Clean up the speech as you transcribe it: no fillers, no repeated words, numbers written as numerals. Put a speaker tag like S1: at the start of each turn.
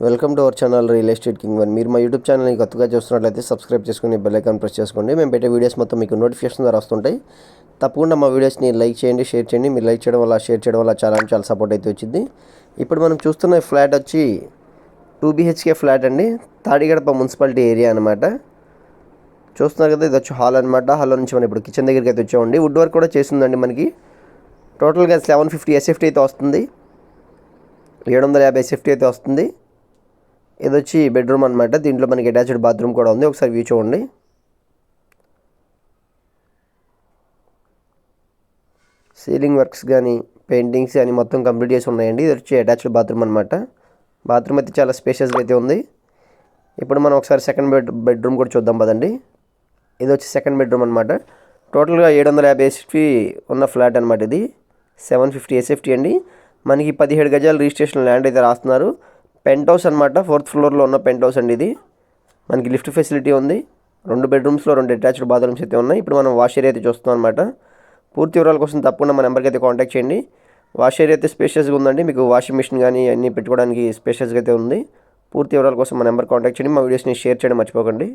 S1: Welcome to our channel real estate king one. మీరు మా YouTube ఛానల్ని కొత్తగా చూస్తున్నట్లయితే సబ్స్క్రైబ్ చేసుకుని బెల్ ఐకాన్ ప్రెస్ చేసుకోండి. మేము పెట్టే వీడియోస్ మొత్తం మీకు నోటిఫికేషన్ ద్వారా వస్తుంటాయి. తప్పకుండా మా వీడియోస్ని లైక్ చేయండి, షేర్ చేయండి. మీరు లైక్ చేయడం వల్ల, షేర్ చేయడం వల్ల చాలా సపోర్ట్ అయితే వచ్చింది. ఇప్పుడు మనం చూస్తున్న ఫ్లాట్ వచ్చి 2 BHK ఫ్లాట్ అండి. తాడిగడప మున్సిపాలిటీ ఏరియా అనమాట. చూస్తున్నారు కదా, ఇది వచ్చి హాల్ అనమాట. హాల్లో నుంచి మనం ఇప్పుడు కిచెన్ దగ్గరికి అయితే వచ్చామండి. వుడ్ వర్క్ కూడా చేసిందండి. మనకి టోటల్గా 750 SFT అయితే వస్తుంది, 750 SFT అయితే వస్తుంది. ఇది వచ్చి బెడ్రూమ్ అనమాట. దీంట్లో మనకి అటాచ్డ్ బాత్రూమ్ కూడా ఉంది. ఒకసారి వ్యూ చూడండి. సీలింగ్ వర్క్స్ కానీ, పెయింటింగ్స్ కానీ మొత్తం కంప్లీట్ చేసి ఉన్నాయండి. ఇది వచ్చి అటాచ్డ్ బాత్రూమ్ అనమాట. బాత్రూమ్ అయితే చాలా స్పేషియస్గా అయితే ఉంది. ఇప్పుడు మనం ఒకసారి సెకండ్ బెడ్రూమ్ కూడా చూద్దాం పదండి. ఇది వచ్చి సెకండ్ బెడ్రూమ్ అనమాట. టోటల్గా 750 SFT ఉన్న ఫ్లాట్ అనమాట. ఇది 750 SFT అండి. మనకి 17 గజాలు రిజిస్ట్రేషన్ ల్యాండ్ అయితే రాస్తున్నారు. పెంట్ హౌస్ అనమాట. 4th ఫ్లోర్లో ఉన్న పెంట్ హౌస్ అండి. ఇది మనకి లిఫ్ట్ ఫెసిలిటీ ఉంది. 2 బెడ్రూమ్స్లో 2 అటాచ్డ్ బాత్రూమ్స్ అయితే ఉన్నాయి. ఇప్పుడు మనం వాష్ ఏరియా అయితే చూస్తున్నాం అనమాట. పూర్తి వివరాల కోసం తప్పకుండా మన నెంబర్కి అయితే కాంటాక్ట్ చేయండి. వాష్ ఏరియా అయితే స్పేషియస్గా ఉందండి. మీకు వాషింగ్ మిషన్ కానీ అన్నీ పెట్టుకోవడానికి స్పేషియస్గా అయితే ఉంది. పూర్తి వివరాల కోసం మన నెంబర్ కాంటాక్ట్ చేయండి. మా వీడియోస్ని షేర్ చేయడం మర్చిపోకండి.